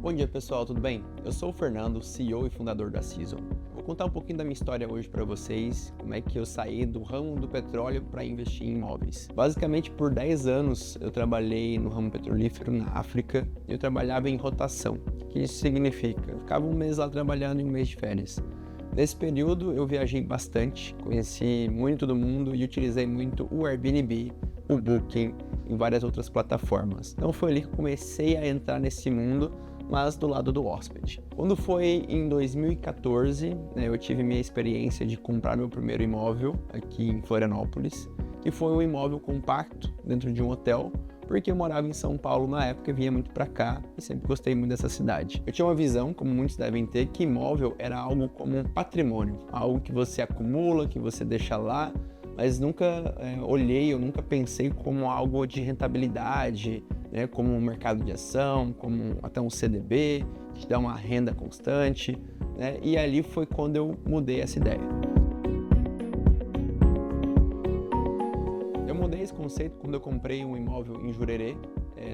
Bom dia pessoal, tudo bem? Eu sou o Fernando, CEO e fundador da Season. Vou contar um pouquinho da minha história hoje para vocês, como é que eu saí do ramo do petróleo para investir em imóveis. Basicamente, por 10 anos eu trabalhei no ramo petrolífero na África e eu trabalhava em rotação. O que isso significa? Eu ficava um mês lá trabalhando e um mês de férias. Nesse período eu viajei bastante, conheci muito do mundo e utilizei muito o Airbnb, o Booking e várias outras plataformas. Então foi ali que eu comecei a entrar nesse mundo, mas do lado do hóspede. Quando foi em 2014, eu tive minha experiência de comprar meu primeiro imóvel aqui em Florianópolis, que foi um imóvel compacto dentro de um hotel, porque eu morava em São Paulo na época e vinha muito para cá e sempre gostei muito dessa cidade. Eu tinha uma visão, como muitos devem ter, que imóvel era algo como um patrimônio, algo que você acumula, que você deixa lá, mas nunca olhei, eu nunca pensei como algo de rentabilidade, como um mercado de ação, como até um CDB, que te dá uma renda constante, e ali foi quando eu mudei essa ideia. Eu mudei esse conceito quando eu comprei um imóvel em Jurerê,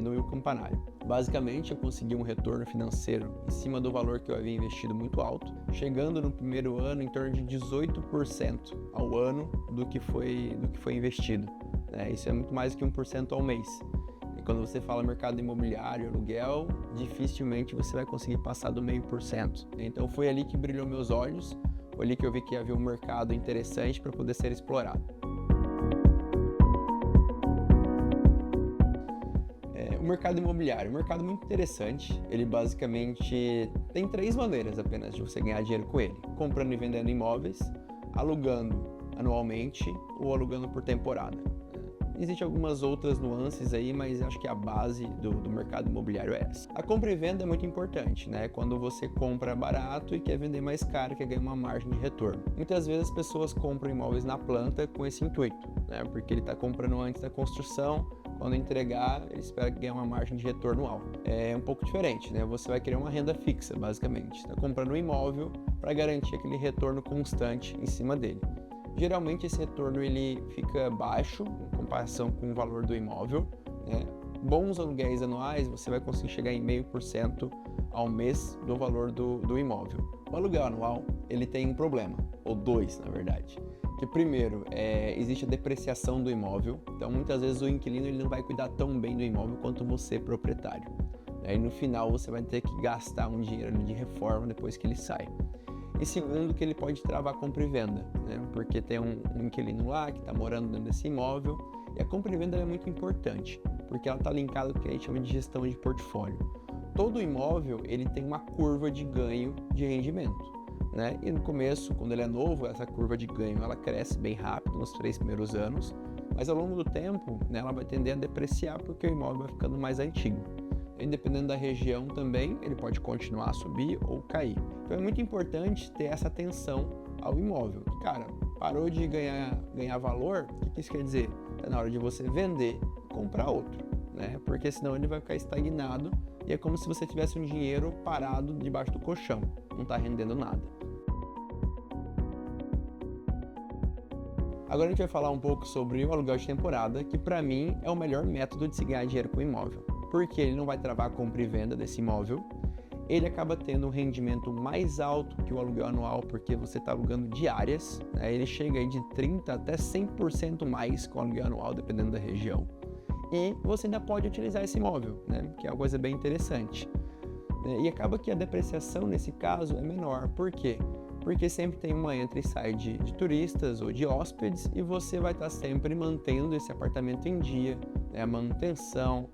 no Rio Campanário. Basicamente, eu consegui um retorno financeiro em cima do valor que eu havia investido muito alto, chegando no primeiro ano em torno de 18% ao ano do que foi investido. Isso é muito mais do que 1% ao mês. E quando você fala mercado imobiliário, aluguel, dificilmente você vai conseguir passar do 0,5%. Então foi ali que brilhou meus olhos, foi ali que eu vi que havia um mercado interessante para poder ser explorado. O mercado imobiliário, um mercado muito interessante. Ele basicamente tem 3 maneiras apenas de você ganhar dinheiro com ele: comprando e vendendo imóveis, alugando anualmente ou alugando por temporada. Existem algumas outras nuances aí, mas acho que a base do mercado imobiliário é essa. A compra e venda é muito importante, Quando você compra barato e quer vender mais caro, quer ganhar uma margem de retorno. Muitas vezes as pessoas compram imóveis na planta com esse intuito, Porque ele está comprando antes da construção. Quando entregar, ele espera ganhar uma margem de retorno alta. É um pouco diferente, Você vai querer uma renda fixa, basicamente. Está comprando um imóvel para garantir aquele retorno constante em cima dele. Geralmente esse retorno ele fica baixo em comparação com o valor do imóvel. Bons aluguéis anuais, você vai conseguir chegar em 0,5% ao mês do valor do imóvel. O aluguel anual, ele tem um problema, ou 2 na verdade. Que primeiro, existe a depreciação do imóvel, então muitas vezes o inquilino ele não vai cuidar tão bem do imóvel quanto você, proprietário. E no final você vai ter que gastar um dinheiro de reforma depois que ele sai. E segundo, que ele pode travar compra e venda, porque tem um inquilino lá que está morando dentro desse imóvel, e a compra e venda é muito importante, porque ela está linkada com o que a gente chama de gestão de portfólio. Todo imóvel ele tem uma curva de ganho de rendimento. E no começo, quando ele é novo, essa curva de ganho ela cresce bem rápido nos 3 primeiros anos, mas ao longo do tempo, ela vai tender a depreciar porque o imóvel vai ficando mais antigo. E dependendo da região também, ele pode continuar a subir ou cair. Então é muito importante ter essa atenção ao imóvel. Cara, parou de ganhar valor, o que isso quer dizer? É na hora de você vender e comprar outro, Porque senão ele vai ficar estagnado e é como se você tivesse um dinheiro parado debaixo do colchão, não está rendendo nada. Agora a gente vai falar um pouco sobre o aluguel de temporada, que para mim é o melhor método de se ganhar dinheiro com imóvel, porque ele não vai travar a compra e venda desse imóvel, ele acaba tendo um rendimento mais alto que o aluguel anual, porque você está alugando diárias, ele chega aí de 30% até 100% mais com o aluguel anual, dependendo da região, e você ainda pode utilizar esse imóvel, que é uma coisa bem interessante. E acaba que a depreciação nesse caso é menor, por quê? Porque sempre tem uma entra e sai de turistas ou de hóspedes e você vai estar sempre mantendo esse apartamento em dia, a manutenção,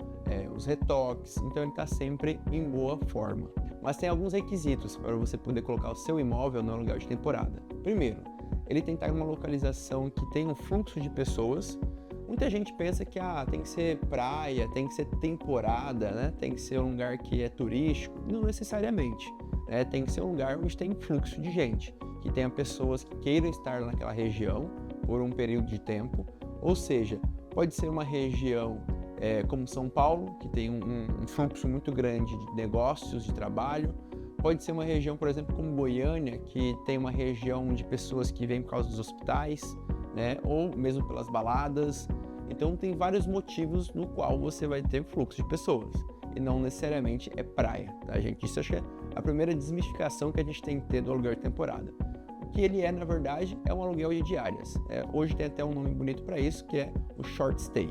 os retoques, então ele está sempre em boa forma. Mas tem alguns requisitos para você poder colocar o seu imóvel no aluguel de temporada. Primeiro, ele tem que estar em uma localização que tenha um fluxo de pessoas. Muita gente pensa que tem que ser praia, tem que ser temporada, tem que ser um lugar que é turístico. Não necessariamente. Tem que ser um lugar onde tem fluxo de gente, que tenha pessoas que queiram estar naquela região por um período de tempo. Ou seja, pode ser uma região como São Paulo, que tem um fluxo muito grande de negócios, de trabalho. Pode ser uma região, por exemplo, como Goiânia, que tem uma região de pessoas que vêm por causa dos hospitais, ou mesmo pelas baladas. Então tem vários motivos no qual você vai ter fluxo de pessoas. e não necessariamente é praia, tá, gente? Isso acho que é a primeira desmistificação que a gente tem que ter do aluguel de temporada. O que ele é, na verdade, é um aluguel de diárias. Hoje tem até um nome bonito para isso, que é o short stay.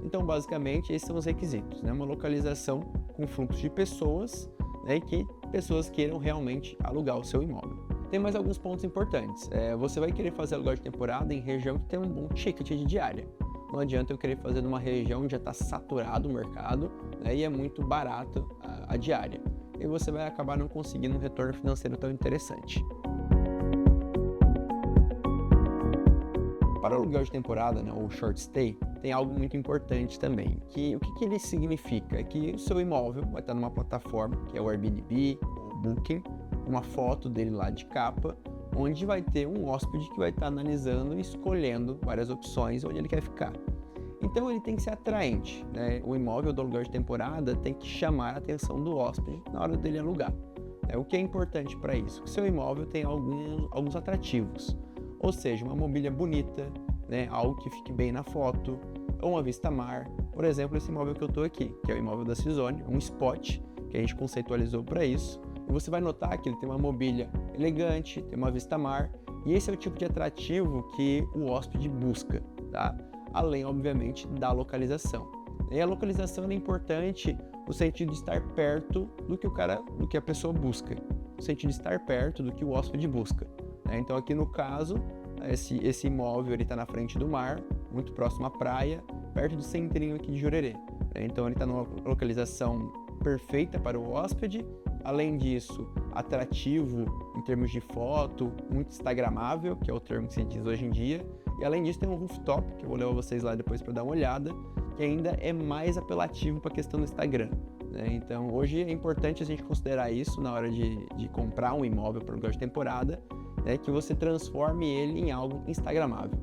Então, basicamente, esses são os requisitos, né? Uma localização com fluxo de pessoas, né? E que pessoas queiram realmente alugar o seu imóvel. Tem mais alguns pontos importantes. Você vai querer fazer aluguel de temporada em região que tem um bom ticket de diária. Não adianta eu querer fazer numa região onde já está saturado o mercado, né? E é muito barato a diária. E você vai acabar não conseguindo um retorno financeiro tão interessante. Para o aluguel de temporada, né, ou short stay, tem algo muito importante também, que o que ele significa? É que o seu imóvel vai estar numa plataforma, que é o Airbnb ou Booking, uma foto dele lá de capa, onde vai ter um hóspede que vai estar analisando e escolhendo várias opções onde ele quer ficar. Então ele tem que ser atraente, né? O imóvel do aluguel de temporada tem que chamar a atenção do hóspede na hora dele alugar. O que é importante para isso? Que o seu imóvel tem alguns atrativos. Ou seja, uma mobília bonita, né, algo que fique bem na foto, ou uma vista mar. Por exemplo, esse imóvel que eu estou aqui, que é o imóvel da Cizone, um spot que a gente conceitualizou para isso. E você vai notar que ele tem uma mobília elegante, tem uma vista mar, e esse é o tipo de atrativo que o hóspede busca, tá? Além, obviamente, da localização. E a localização é importante no sentido de estar perto do que a pessoa busca, no sentido de estar perto do que o hóspede busca. Então aqui no caso, esse imóvel está na frente do mar, muito próximo à praia, perto do centrinho aqui de Jurerê. Então ele está numa localização perfeita para o hóspede, além disso, atrativo em termos de foto, muito instagramável, que é o termo que se diz hoje em dia, e além disso tem um rooftop, que eu vou levar vocês lá depois para dar uma olhada, que ainda é mais apelativo para a questão do Instagram. Então hoje é importante a gente considerar isso na hora de comprar um imóvel para aluguel de temporada, que você transforme ele em algo instagramável,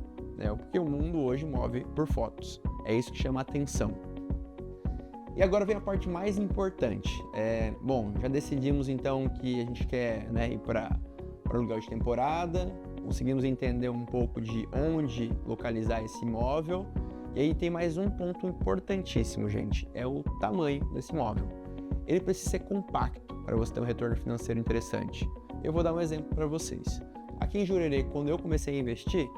porque o mundo hoje move por fotos, é isso que chama a atenção. E agora vem a parte mais importante. Bom, já decidimos então que a gente quer, ir para aluguel de temporada, conseguimos entender um pouco de onde localizar esse imóvel, e aí tem mais um ponto importantíssimo, gente, é o tamanho desse imóvel. Ele precisa ser compacto para você ter um retorno financeiro interessante. Eu vou dar um exemplo para vocês. Aqui em Jurerê, quando eu comecei a investir,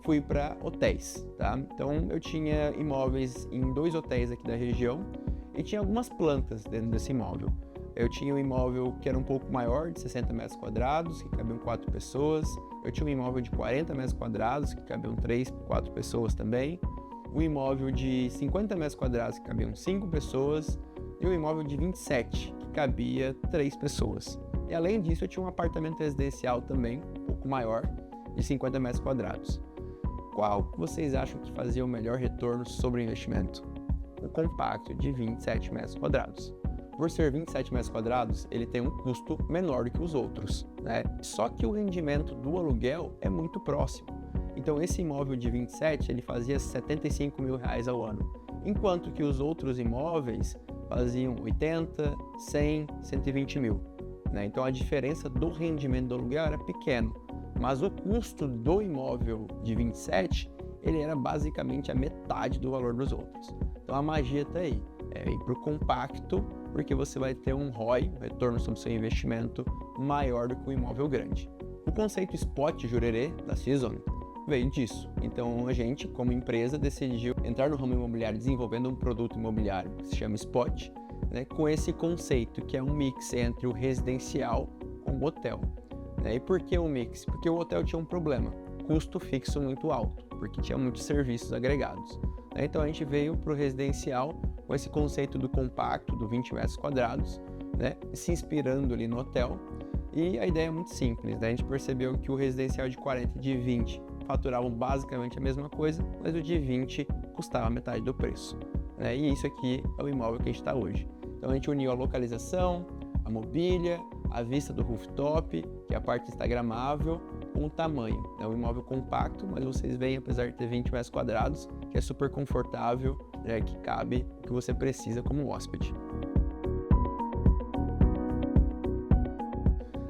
fui para hotéis, tá? Então eu tinha imóveis em 2 hotéis aqui da região e tinha algumas plantas dentro desse imóvel. Eu tinha um imóvel que era um pouco maior, de 60 metros quadrados, que cabiam 4 pessoas. Eu tinha um imóvel de 40 metros quadrados, que cabiam 3, 4 pessoas também. Um imóvel de 50 metros quadrados, que cabiam 5 pessoas. E um imóvel de 27, que cabia 3 pessoas. E além disso, eu tinha um apartamento residencial também, um pouco maior, de 50 metros quadrados. Qual vocês acham que fazia o melhor retorno sobre o investimento? O compacto, de 27 metros quadrados. Por ser 27 metros quadrados, ele tem um custo menor do que os outros, Só que o rendimento do aluguel é muito próximo. Então, esse imóvel de 27, ele fazia R$75 mil ao ano, enquanto que os outros imóveis faziam 80, 100, 120 mil. Então a diferença do rendimento do aluguel era pequeno, mas o custo do imóvel de 27, ele era basicamente a metade do valor dos outros. Então a magia está aí, ir para o compacto, porque você vai ter um ROI, um retorno sobre o seu investimento, maior do que o imóvel grande. O conceito Spot Jurerê, da Cizone, veio disso. Então a gente, como empresa, decidiu entrar no ramo imobiliário desenvolvendo um produto imobiliário que se chama Spot, com esse conceito que é um mix entre o residencial com o hotel. E por que um mix? Porque o hotel tinha um problema, custo fixo muito alto, porque tinha muitos serviços agregados. Então a gente veio para o residencial com esse conceito do compacto, do 20 metros quadrados, se inspirando ali no hotel. E a ideia é muito simples, a gente percebeu que o residencial de 40 e de 20 faturavam basicamente a mesma coisa, mas o de 20 custava metade do preço. E isso aqui é o imóvel que a gente está hoje. Então a gente uniu a localização, a mobília, a vista do rooftop, que é a parte instagramável, com o tamanho. É um imóvel compacto, mas vocês veem, apesar de ter 20 metros quadrados, que é super confortável, que cabe o que você precisa como hóspede.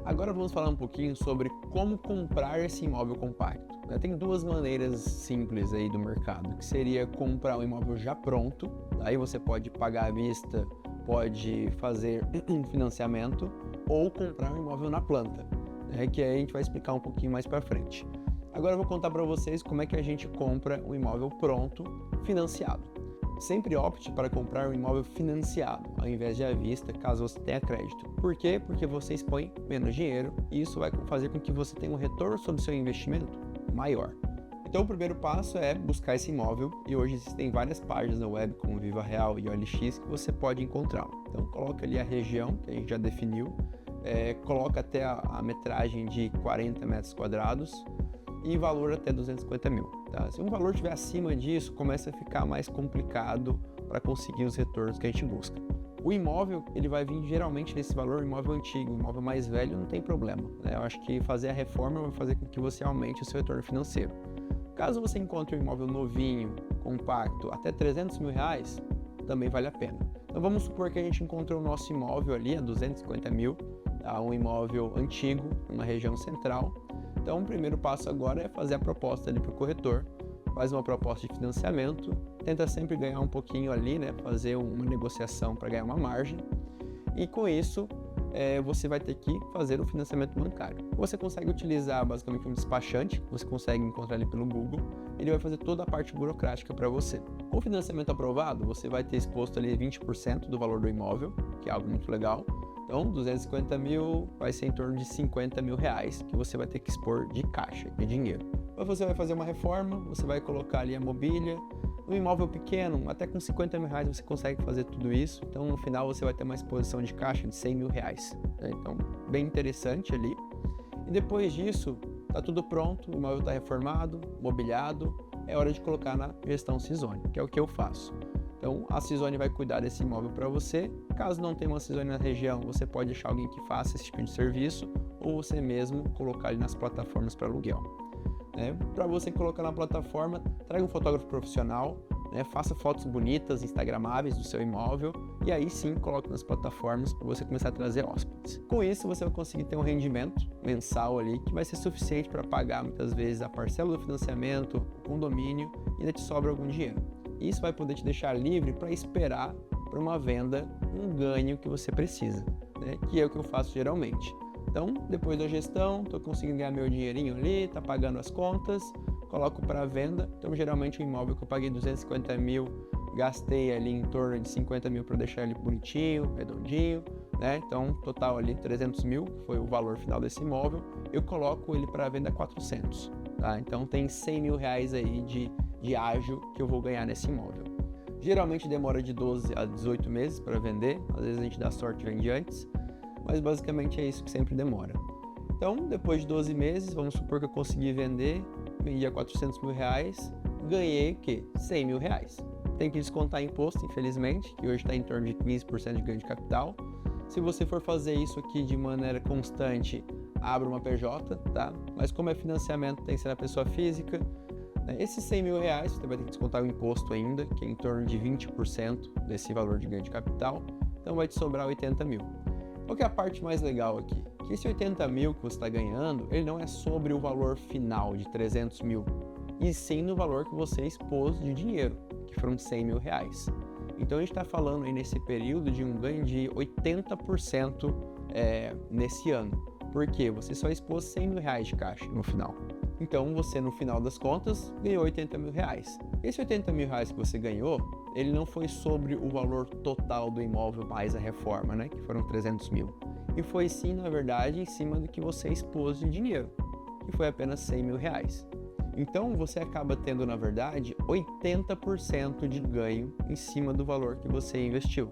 Agora vamos falar um pouquinho sobre como comprar esse imóvel compacto. Tem 2 maneiras simples aí do mercado, que seria comprar um imóvel já pronto, aí você pode pagar à vista pode fazer um financiamento ou comprar um imóvel na planta, né, que aí a gente vai explicar um pouquinho mais para frente. Agora eu vou contar para vocês como é que a gente compra um imóvel pronto, financiado. Sempre opte para comprar um imóvel financiado, ao invés de à vista, caso você tenha crédito. Por quê? Porque você expõe menos dinheiro e isso vai fazer com que você tenha um retorno sobre o seu investimento maior. Então o primeiro passo é buscar esse imóvel e hoje existem várias páginas na web como Viva Real e OLX que você pode encontrá-lo. Então coloca ali a região que a gente já definiu, coloca até a metragem de 40 metros quadrados e valor até 250 mil. Tá? Se um valor estiver acima disso, começa a ficar mais complicado para conseguir os retornos que a gente busca. O imóvel, ele vai vir geralmente nesse valor, imóvel antigo, imóvel mais velho, não tem problema, né? Eu acho que fazer a reforma vai fazer com que você aumente o seu retorno financeiro. Caso você encontre um imóvel novinho, compacto, até 300 mil reais, também vale a pena. Então vamos supor que a gente encontrou o nosso imóvel ali a 250 mil, tá? Um imóvel antigo, numa região central. Então, o primeiro passo agora é fazer a proposta ali para o corretor, faz uma proposta de financiamento, tenta sempre ganhar um pouquinho ali, né? Fazer uma negociação para ganhar uma margem e com isso você vai ter que fazer o financiamento bancário. Você consegue utilizar basicamente um despachante, você consegue encontrar ali pelo Google, ele vai fazer toda a parte burocrática para você. Com o financiamento aprovado, você vai ter exposto ali 20% do valor do imóvel, que é algo muito legal. Então, 250 mil vai ser em torno de 50 mil reais que você vai ter que expor de caixa, de dinheiro. Mas você vai fazer uma reforma, você vai colocar ali a mobília, um imóvel pequeno, até com 50 mil reais você consegue fazer tudo isso. Então, no final, você vai ter uma exposição de caixa de 100 mil reais. Né? Então, bem interessante ali. E depois disso, tá tudo pronto, o imóvel está reformado, mobiliado, é hora de colocar na gestão Cisone, que é o que eu faço. Então, a Cisone vai cuidar desse imóvel para você. Caso não tenha uma Cisone na região, você pode achar alguém que faça esse tipo de serviço ou você mesmo colocar ele nas plataformas para aluguel. Para você colocar na plataforma, traga um fotógrafo profissional, faça fotos bonitas, instagramáveis do seu imóvel e aí sim coloque nas plataformas para você começar a trazer hóspedes. Com isso, você vai conseguir ter um rendimento mensal ali que vai ser suficiente para pagar muitas vezes a parcela do financiamento, o condomínio e ainda te sobra algum dinheiro. Isso vai poder te deixar livre para esperar para uma venda um ganho que você precisa, que é o que eu faço geralmente. Então, depois da gestão, estou conseguindo ganhar meu dinheirinho ali, tá pagando as contas, coloco para venda. Então, geralmente o imóvel que eu paguei 250 mil, gastei ali em torno de 50 mil para deixar ele bonitinho, redondinho, Então, total ali 300 mil foi o valor final desse imóvel. Eu coloco ele para venda a 400, tá? Então, tem 100 mil reais aí de ágio que eu vou ganhar nesse imóvel. Geralmente demora de 12 a 18 meses para vender, às vezes a gente dá sorte e vende antes, mas basicamente é isso que sempre demora. Então, depois de 12 meses, vamos supor que eu consegui vender, vendi a 400 mil reais, ganhei o quê? 100 mil reais. Tem que descontar imposto, infelizmente, que hoje está em torno de 15% de ganho de capital. Se você for fazer isso aqui de maneira constante, abra uma PJ, tá? Mas como é financiamento, tem que ser na pessoa física. Esses 100 mil reais, você vai ter que descontar o imposto ainda, que é em torno de 20% desse valor de ganho de capital. Então vai te sobrar 80 mil. Qual que é a parte mais legal aqui? Que esse 80 mil que você está ganhando, ele não é sobre o valor final de 300 mil, e sim no valor que você expôs de dinheiro, que foram 100 mil reais. Então a gente está falando aí nesse período de um ganho de 80% nesse ano. Por quê? Você só expôs 100 mil reais de caixa no final. Então você, no final das contas, ganhou 80 mil reais. Esse 80 mil reais que você ganhou, ele não foi sobre o valor total do imóvel mais a reforma, que foram 300 mil. E foi sim, na verdade, em cima do que você expôs de dinheiro, que foi apenas 100 mil reais. Então você acaba tendo, na verdade, 80% de ganho em cima do valor que você investiu.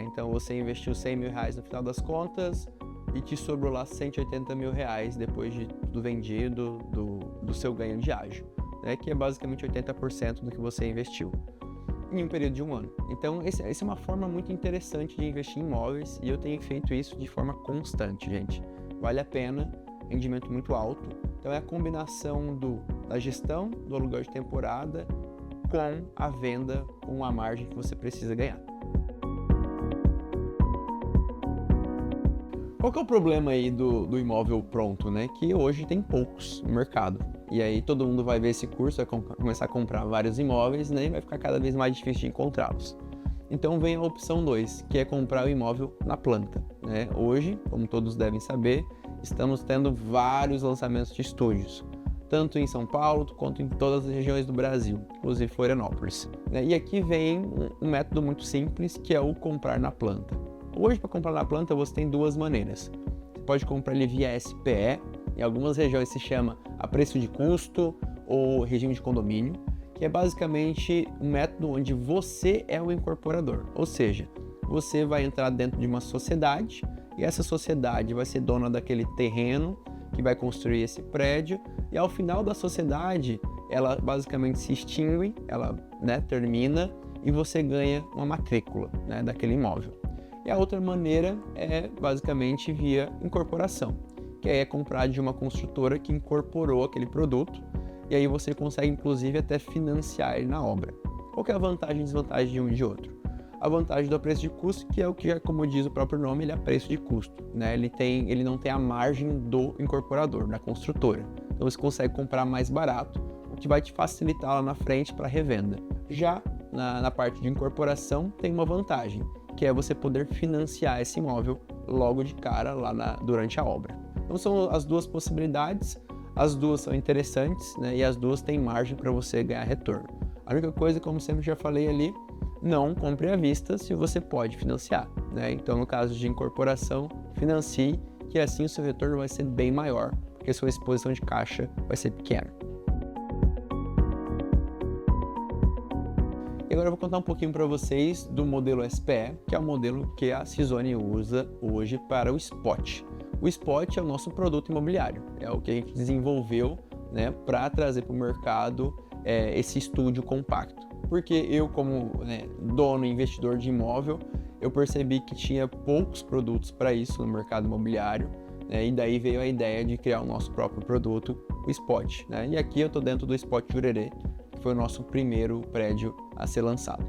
Então você investiu 100 mil reais no final das contas, e te sobrou lá 180 mil reais depois de tudo vendido do seu ganho de ágio, que é basicamente 80% do que você investiu em um período de um ano. Então, essa é uma forma muito interessante de investir em imóveis e eu tenho feito isso de forma constante, gente. Vale a pena, rendimento muito alto. Então, é a combinação da gestão, do aluguel de temporada com a venda, com a margem que você precisa ganhar. Qual que é o problema aí do imóvel pronto, Que hoje tem poucos no mercado. E aí todo mundo vai ver esse curso, vai começar a comprar vários imóveis, e vai ficar cada vez mais difícil de encontrá-los. Então vem a opção 2, que é comprar o imóvel na planta, né? Hoje, como todos devem saber, estamos tendo vários lançamentos de estúdios, tanto em São Paulo quanto em todas as regiões do Brasil, inclusive Florianópolis. E aqui vem um método muito simples, que é o comprar na planta. Hoje, para comprar na planta, você tem duas maneiras. Você pode comprar ele via SPE, em algumas regiões se chama a preço de custo ou regime de condomínio, que é basicamente um método onde você é o incorporador, ou seja, você vai entrar dentro de uma sociedade e essa sociedade vai ser dona daquele terreno que vai construir esse prédio e ao final da sociedade ela basicamente se extingue, ela termina e você ganha uma matrícula daquele imóvel. E a outra maneira é basicamente via incorporação, que é comprar de uma construtora que incorporou aquele produto e aí você consegue inclusive até financiar ele na obra. Qual que é a vantagem e desvantagem de um e de outro? A vantagem do preço de custo, que é o que, como diz o próprio nome, ele é preço de custo, ele não tem a margem do incorporador, da construtora. Então você consegue comprar mais barato, o que vai te facilitar lá na frente para revenda. Já na parte de incorporação tem uma vantagem, que é você poder financiar esse imóvel logo de cara lá durante a obra. Então são as duas possibilidades, as duas são interessantes, e as duas têm margem para você ganhar retorno. A única coisa, como sempre já falei ali, não compre à vista se você pode financiar. Então, no caso de incorporação, financie, que assim o seu retorno vai ser bem maior, porque a sua exposição de caixa vai ser pequena. E agora eu vou contar um pouquinho para vocês do modelo SPE, que é o modelo que a Cizone usa hoje para o spot. O spot é o nosso produto imobiliário, é o que a gente desenvolveu para trazer para o mercado esse estúdio compacto. Porque eu, como dono e investidor de imóvel, eu percebi que tinha poucos produtos para isso no mercado imobiliário, e daí veio a ideia de criar o nosso próprio produto, o Spot. E aqui eu estou dentro do Spot Jurerê, que foi o nosso primeiro prédio a ser lançado.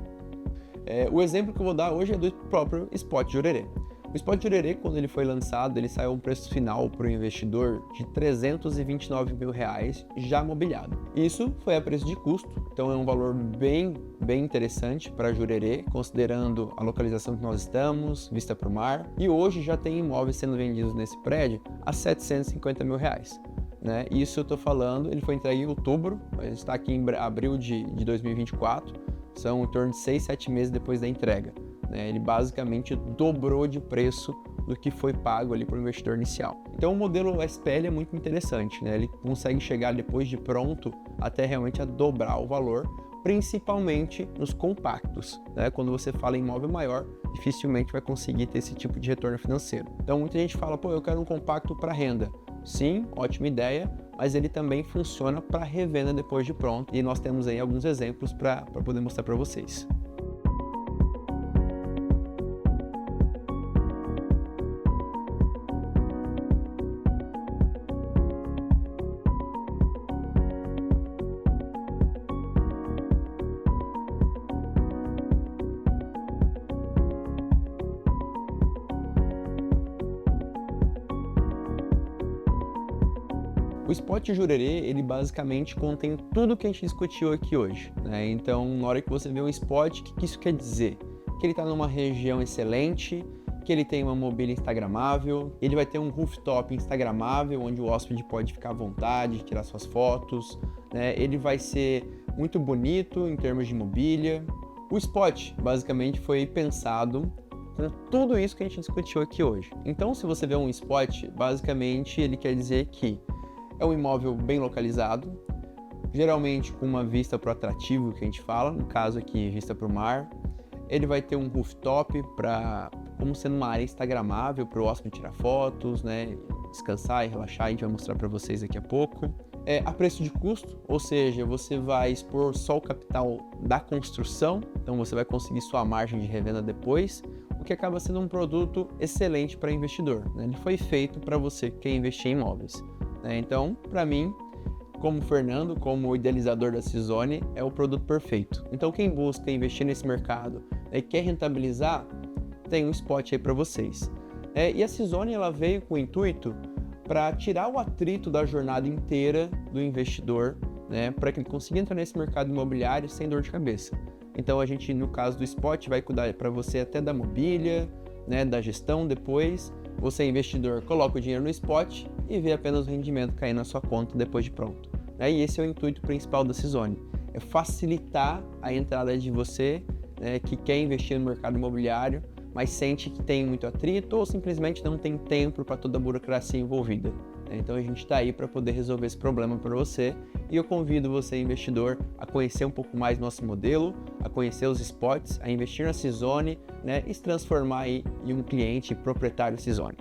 O exemplo que eu vou dar hoje é do próprio Spot Jurerê. O Spot Jurerê, quando ele foi lançado, ele saiu um preço final para o investidor de R$ 329 mil já mobiliado. Isso foi a preço de custo, então é um valor bem interessante para Jurerê, considerando a localização que nós estamos, vista para o mar. E hoje já tem imóveis sendo vendidos nesse prédio a R$ 750 mil. Isso eu estou falando, ele foi entregue em outubro, a gente está aqui em abril de 2024, são em torno de 6, 7 meses depois da entrega. Ele basicamente dobrou de preço do que foi pago ali para o investidor inicial. Então o modelo SPL é muito interessante, ele consegue chegar depois de pronto até realmente a dobrar o valor, principalmente nos compactos. Quando você fala em imóvel maior, dificilmente vai conseguir ter esse tipo de retorno financeiro. Então muita gente fala, eu quero um compacto para renda. Sim, ótima ideia, mas ele também funciona para revenda depois de pronto e nós temos aí alguns exemplos para poder mostrar para vocês. O Spot Jurerê, ele basicamente contém tudo que a gente discutiu aqui hoje, Então, na hora que você vê um spot, o que isso quer dizer? Que ele está numa região excelente, que ele tem uma mobília instagramável, ele vai ter um rooftop instagramável, onde o hóspede pode ficar à vontade, tirar suas fotos, Ele vai ser muito bonito em termos de mobília. O spot, basicamente, foi pensado com tudo isso que a gente discutiu aqui hoje. Então, se você vê um spot, basicamente, ele quer dizer que é um imóvel bem localizado, geralmente com uma vista para o atrativo que a gente fala, no caso aqui vista para o mar. Ele vai ter um rooftop como sendo uma área instagramável para o hóspede tirar fotos, descansar e relaxar, a gente vai mostrar para vocês daqui a pouco. A preço de custo, ou seja, você vai expor só o capital da construção, então você vai conseguir sua margem de revenda depois, o que acaba sendo um produto excelente para investidor. Ele foi feito para você que quer investir em imóveis. Então, para mim, como Fernando, como idealizador da Cizone, é o produto perfeito. Então, quem busca investir nesse mercado e quer rentabilizar, tem um spot aí para vocês. E a Cizone, ela veio com o intuito para tirar o atrito da jornada inteira do investidor, para que ele consiga entrar nesse mercado imobiliário sem dor de cabeça. Então a gente, no caso do spot, vai cuidar para você até da mobília, né, da gestão depois. Você, investidor, coloca o dinheiro no spot e vê apenas o rendimento cair na sua conta depois de pronto. E esse é o intuito principal da Cizone, é facilitar a entrada de você, né, que quer investir no mercado imobiliário, mas sente que tem muito atrito ou simplesmente não tem tempo para toda a burocracia envolvida. Então a gente está aí para poder resolver esse problema para você, e eu convido você, investidor, a conhecer um pouco mais nosso modelo, a conhecer os spots, a investir na Cizone, né, e se transformar aí em um cliente proprietário Cizone.